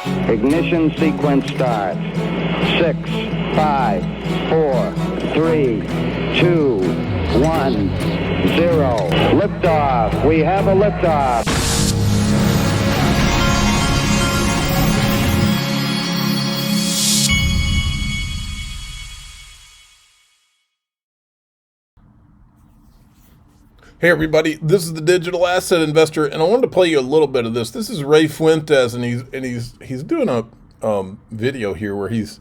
Ignition sequence start. 6, 5, 4, 3, 2, 1, 0. Liftoff. We have a liftoff. Hey everybody, this is the Digital Asset Investor, and I wanted to play you a little bit of this. This is Ray Fuentes, and he's doing a video here where he's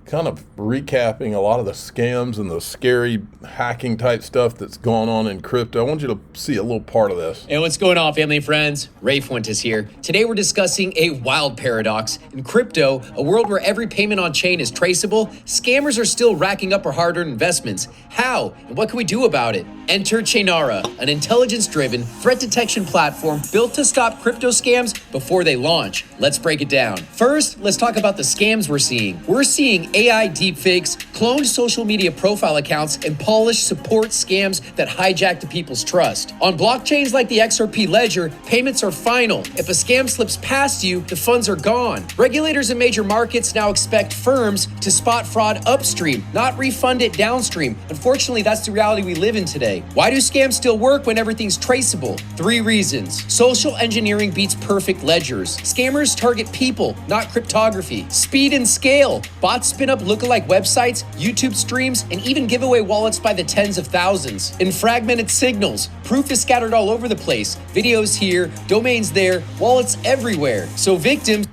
kind of recapping a lot of the scams and the scary hacking type stuff that's going on in crypto. I want you to see a little part of this. Hey, what's going on, family and friends? Ray Fuentes here. Today we're discussing a wild paradox. In crypto, a world where every payment on chain is traceable, scammers are still racking up our hard-earned investments. How? And what can we do about it? Enter Chainara, an intelligence-driven threat detection platform built to stop crypto scams before they launch. Let's break it down. First, let's talk about the scams we're seeing. We're seeing AI deepfakes, cloned social media profile accounts, and polished support scams that hijack the people's trust. On blockchains like the XRP ledger, payments are final. If a scam slips past you, the funds are gone. Regulators in major markets now expect firms to spot fraud upstream, not refund it downstream. Unfortunately, that's the reality we live in today. Why do scams still work when everything's traceable? 3 reasons. Social engineering beats perfect ledgers. Scammers target people, not cryptography. Speed and scale. Bots spin up lookalike websites, YouTube streams, and even give away wallets by the tens of thousands. In fragmented signals, proof is scattered all over the place. Videos here, domains there, wallets everywhere. So victims...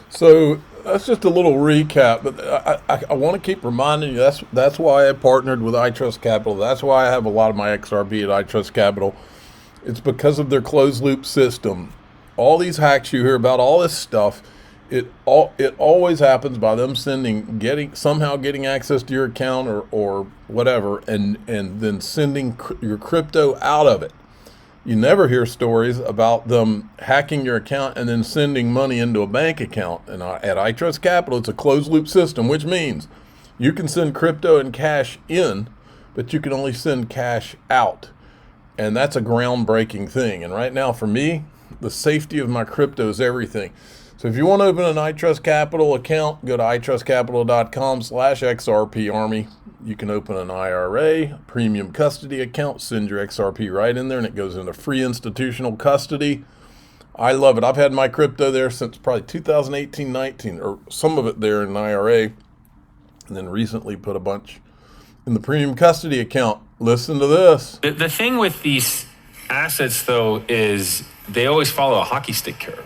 So that's just a little recap, but I want to keep reminding you that's why I partnered with iTrustCapital. That's why I have a lot of my XRP at iTrustCapital. It's because of their closed loop system. All these hacks you hear about, all this stuff, it always happens by them somehow getting access to your account or whatever, and then sending your crypto out of it. You never hear stories about them hacking your account and then sending money into a bank account. And at iTrustCapital, it's a closed loop system, which means you can send crypto and cash in, but you can only send cash out. And that's a groundbreaking thing. And right now, for me, the safety of my crypto is everything. So if you want to open an iTrustCapital account, go to iTrustCapital.com/XRPArmy. You can open an IRA, premium custody account, send your XRP right in there, and it goes into free institutional custody. I love it. I've had my crypto there since probably 2018-19, or some of it there in an IRA, and then recently put a bunch in the premium custody account. Listen to this. The thing with these assets, though, is they always follow a hockey stick curve,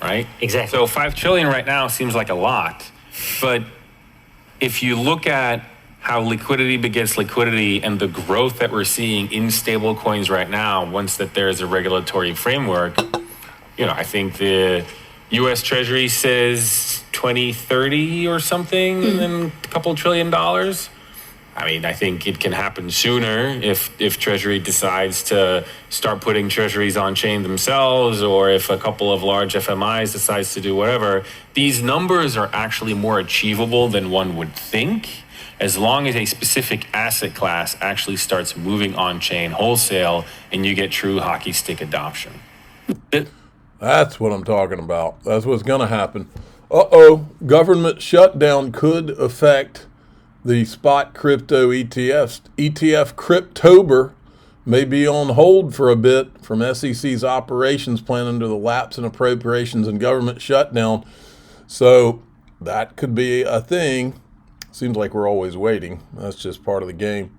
right? Exactly. So 5 trillion right now seems like a lot, but if you look at how liquidity begets liquidity and the growth that we're seeing in stable coins right now, once that there's a regulatory framework, I think the U.S. Treasury says 2030 or something, and then a couple $1 trillion. I mean, I think it can happen sooner if Treasury decides to start putting treasuries on chain themselves, or if a couple of large FMIs decides to do whatever. These numbers are actually more achievable than one would think, as long as a specific asset class actually starts moving on chain wholesale and you get true hockey stick adoption. That's what I'm talking about. That's what's going to happen. Government shutdown could affect the spot crypto ETFs. ETF Cryptober may be on hold for a bit from SEC's operations plan under the lapse in appropriations and government shutdown. So that could be a thing. Seems like we're always waiting. That's just part of the game.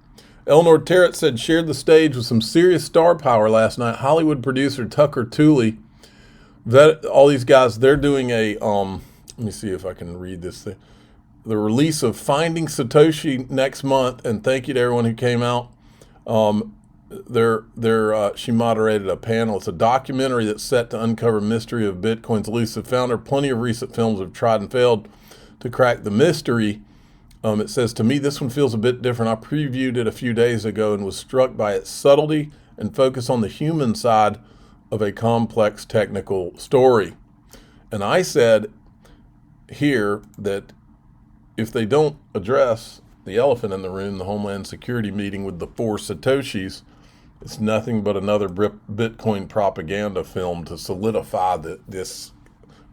Eleanor Terrett said, shared the stage with some serious star power last night. Hollywood producer Tucker Tooley. All these guys, they're doing a, let me see if I can read this thing. The release of Finding Satoshi next month, and thank you to everyone who came out. She moderated a panel. It's a documentary that's set to uncover mystery of Bitcoin's elusive founder. Plenty of recent films have tried and failed to crack the mystery. It says, to me, this one feels a bit different. I previewed it a few days ago and was struck by its subtlety and focus on the human side of a complex technical story. And I said here that if they don't address the elephant in the room, the Homeland Security meeting with the 4 Satoshis, it's nothing but another Bitcoin propaganda film to solidify this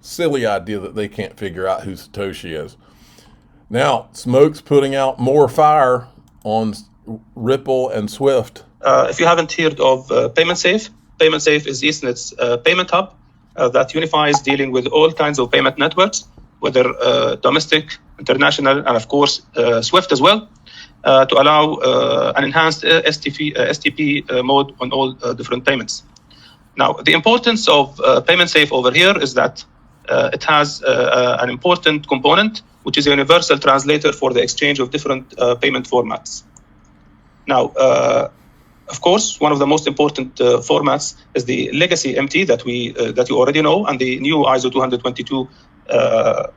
Silly idea that they can't figure out who Satoshi is. Now, Smoke's putting out more fire on Ripple and Swift. If you haven't heard of PaymentSafe, PaymentSafe is Ethernet's payment hub that unifies dealing with all kinds of payment networks, whether domestic, international, and of course Swift as well, to allow an enhanced STP mode on all different payments. Now, the importance of PaymentSafe over here is that it has an important component, which is a universal translator for the exchange of different payment formats. Now, of course, one of the most important formats is the legacy MT that you already know, and the new ISO 222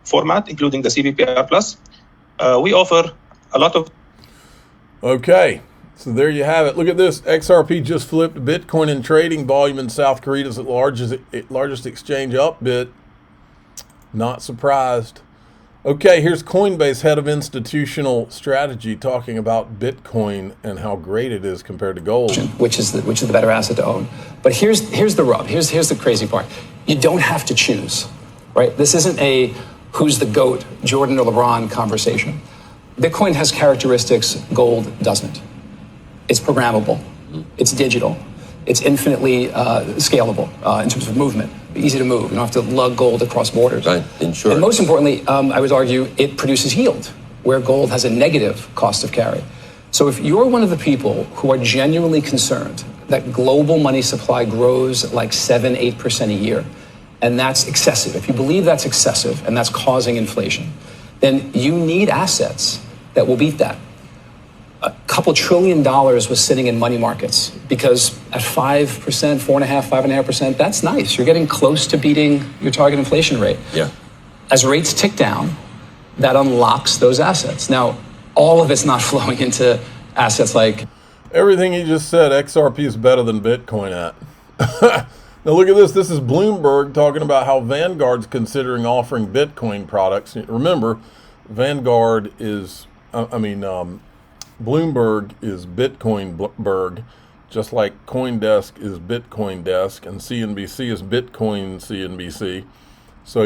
format, including the CBPR Plus. We offer a lot of. Okay, so there you have it. Look at this. XRP just flipped Bitcoin in trading volume in South Korea's largest exchange Upbit. Not surprised. Okay, here's Coinbase head of institutional strategy talking about Bitcoin and how great it is compared to gold. Which is the better asset to own. But here's the rub. Here's the crazy part. You don't have to choose, right? This isn't a who's the GOAT, Jordan or LeBron conversation. Bitcoin has characteristics gold doesn't. It's programmable. It's digital. It's infinitely scalable in terms of movement. Easy to move. You don't have to lug gold across borders. Right. Insurance. And most importantly, I would argue it produces yield, where gold has a negative cost of carry. So if you're one of the people who are genuinely concerned that global money supply grows like 7-8% a year, and that's excessive, if you believe that's excessive and that's causing inflation, then you need assets that will beat that. A couple $1 trillion was sitting in money markets because at 5%, 4.5%, 5.5%, that's nice. You're getting close to beating your target inflation rate. Yeah. As rates tick down, that unlocks those assets. Now, all of it's not flowing into assets like. Everything he just said, XRP is better than Bitcoin at. Now look at this. This is Bloomberg talking about how Vanguard's considering offering Bitcoin products. Remember, Vanguard is, Bloomberg is Bitcoinberg, just like CoinDesk is Bitcoin Desk, and CNBC is Bitcoin CNBC. So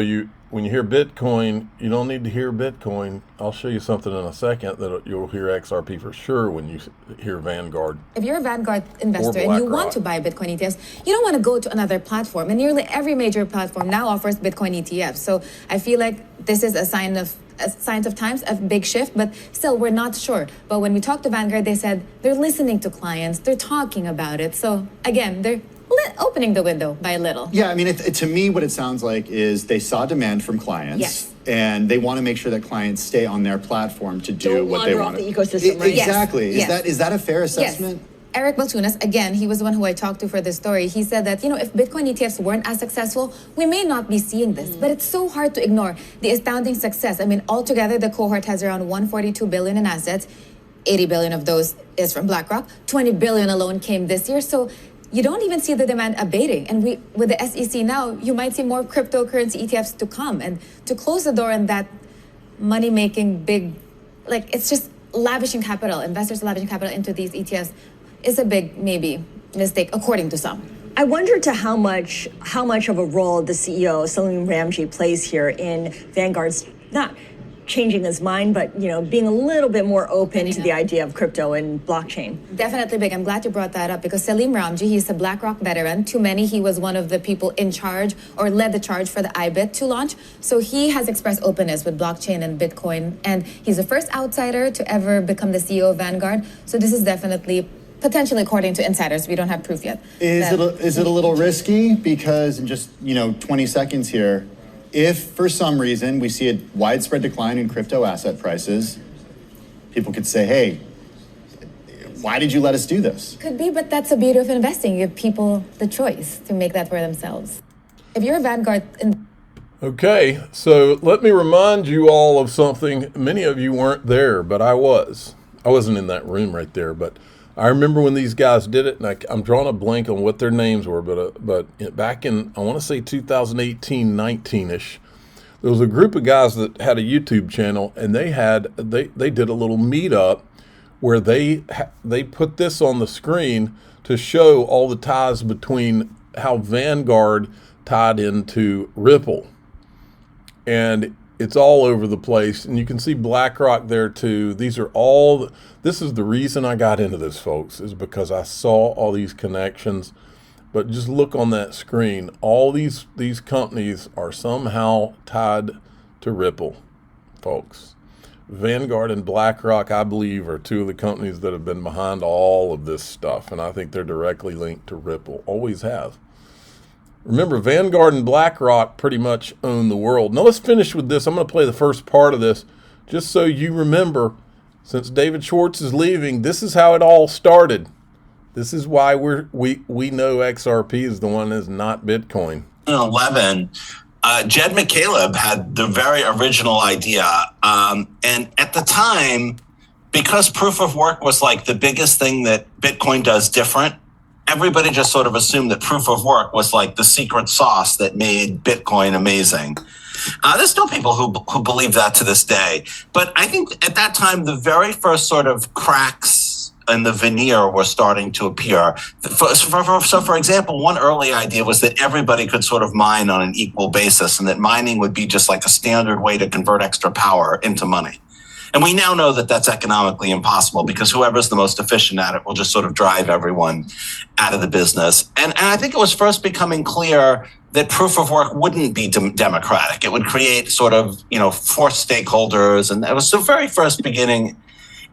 when you hear Bitcoin, you don't need to hear Bitcoin. I'll show you something in a second that you'll hear XRP for sure when you hear Vanguard. If you're a Vanguard investor and you want to buy Bitcoin ETFs, you don't want to go to another platform. And nearly every major platform now offers Bitcoin ETFs. So I feel like this is a sign of times, a big shift, but still we're not sure. But when we talked to Vanguard, they said they're listening to clients, they're talking about it. So again, they're opening the window by a little. Yeah, I mean, to me, what it sounds like is they saw demand from clients. Yes. And they want to make sure that clients stay on their platform to do what they want. The ecosystem, right? Exactly. Yes. Is that a fair assessment? Yes. Eric Baltunas, again, he was the one who I talked to for this story. He said that, if Bitcoin ETFs weren't as successful, we may not be seeing this. But it's so hard to ignore the astounding success. I mean, altogether, the cohort has around $142 billion in assets. 80 billion of those is from BlackRock. 20 billion alone came this year. So you don't even see the demand abating. And with the SEC now, you might see more cryptocurrency ETFs to come. And to close the door on that money-making it's just lavishing capital, investors lavishing capital into these ETFs is a big, maybe, mistake, according to some. I wonder to how much of a role the CEO, Salim Ramji, plays here in Vanguard's not changing his mind, but being a little bit more open to the idea of crypto and blockchain. Definitely big. I'm glad you brought that up because Salim Ramji, he's a BlackRock veteran. To many, he was one of the people in charge or led the charge for the IBIT to launch. So he has expressed openness with blockchain and Bitcoin, and he's the first outsider to ever become the CEO of Vanguard. So this is definitely, potentially, according to insiders, we don't have proof yet. Is it a little risky? Because in just 20 seconds here, if for some reason we see a widespread decline in crypto asset prices, people could say, hey, why did you let us do this? Could be, but that's the beauty of investing. You give people the choice to make that for themselves. If you're a Vanguard... Okay, so let me remind you all of something. Many of you weren't there, but I was. I wasn't in that room right there, but I remember when these guys did it, and I'm drawing a blank on what their names were, but back in, I want to say 2018, 19-ish, there was a group of guys that had a YouTube channel, and they did a little meetup where they put this on the screen to show all the ties between how Vanguard tied into Ripple. and it's all over the place. And you can see BlackRock there too. These are all, this is the reason I got into this, folks, is because I saw all these connections. But just look on that screen. All these companies are somehow tied to Ripple, folks. Vanguard and BlackRock, I believe, are two of the companies that have been behind all of this stuff. And I think they're directly linked to Ripple. Always have. Remember, Vanguard and BlackRock pretty much own the world. Now let's finish with this. I'm going to play the first part of this just so you remember, since David Schwartz is leaving, this is how it all started. This is why we know XRP is the one that's not Bitcoin. 2011, Jed McCaleb had the very original idea. And at the time, because proof of work was like the biggest thing that Bitcoin does different, everybody just sort of assumed that proof of work was like the secret sauce that made Bitcoin amazing. There's still people who believe that to this day. But I think at that time, the very first sort of cracks in the veneer were starting to appear. So for example, one early idea was that everybody could sort of mine on an equal basis, and that mining would be just like a standard way to convert extra power into money. And we now know that that's economically impossible, because whoever's the most efficient at it will just sort of drive everyone out of the business. And I think it was first becoming clear that proof of work wouldn't be democratic. It would create sort of, forced stakeholders. And that was the very first beginning.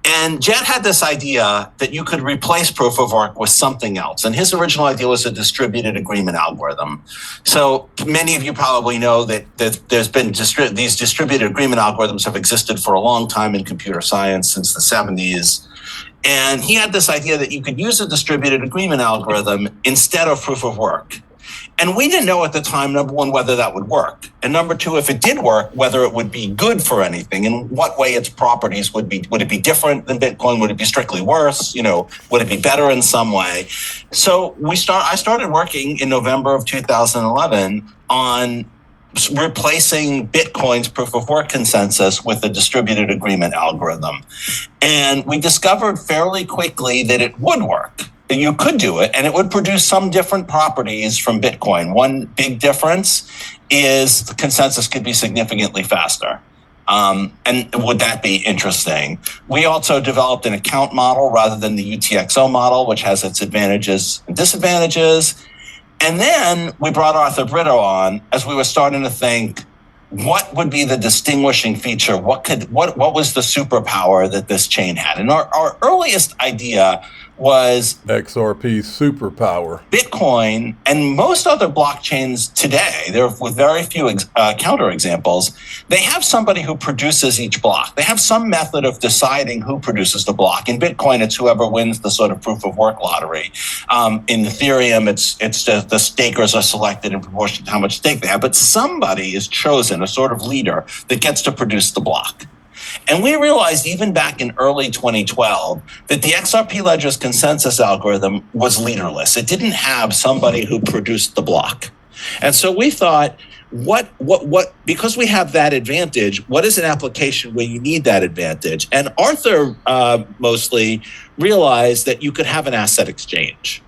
And Jed had this idea that you could replace proof of work with something else. And his original idea was a distributed agreement algorithm. So many of you probably know that there's been these distributed agreement algorithms have existed for a long time in computer science, since the 70s. And he had this idea that you could use a distributed agreement algorithm instead of proof of work. And we didn't know at the time, number one, whether that would work. And number two, if it did work, whether it would be good for anything, and what way its properties would be. Would it be different than Bitcoin? Would it be strictly worse? Would it be better in some way? So I started working in November of 2011 on replacing Bitcoin's proof of work consensus with a distributed agreement algorithm. And we discovered fairly quickly that it would work. You could do it, and it would produce some different properties from Bitcoin. One big difference is the consensus could be significantly faster. And would that be interesting? We also developed an account model rather than the UTXO model, which has its advantages and disadvantages. And then we brought Arthur Brito on as we were starting to think, what would be the distinguishing feature? What was the superpower that this chain had? And our earliest idea was XRP SuperPower. Bitcoin and most other blockchains today, there with very few counterexamples, they have somebody who produces each block. They have some method of deciding who produces the block. In Bitcoin, it's whoever wins the sort of proof of work lottery. In Ethereum, it's the stakers are selected in proportion to how much stake they have. But somebody is chosen, a sort of leader, that gets to produce the block. And we realized even back in early 2012 that the XRP Ledger's consensus algorithm was leaderless. It didn't have somebody who produced the block. And so we thought, because we have that advantage, what is an application where you need that advantage? And Arthur mostly realized that you could have an asset exchange,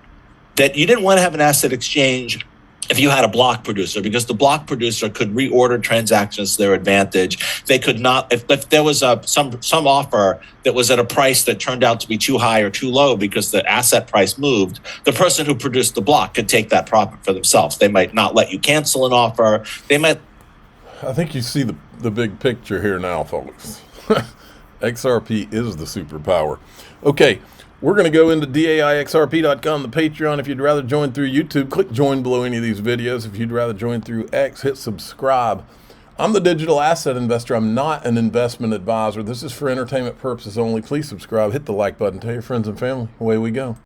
that you didn't want to have an asset exchange if you had a block producer, because the block producer could reorder transactions to their advantage. They could not, if there was some offer that was at a price that turned out to be too high or too low because the asset price moved, the person who produced the block could take that profit for themselves. They might not let you cancel an offer. I think you see the big picture here now, folks. XRP is the superpower. Okay. We're going to go into DAIXRP.com, the Patreon. If you'd rather join through YouTube, click join below any of these videos. If you'd rather join through X, hit subscribe. I'm the digital asset investor. I'm not an investment advisor. This is for entertainment purposes only. Please subscribe, hit the like button, tell your friends and family. Away we go.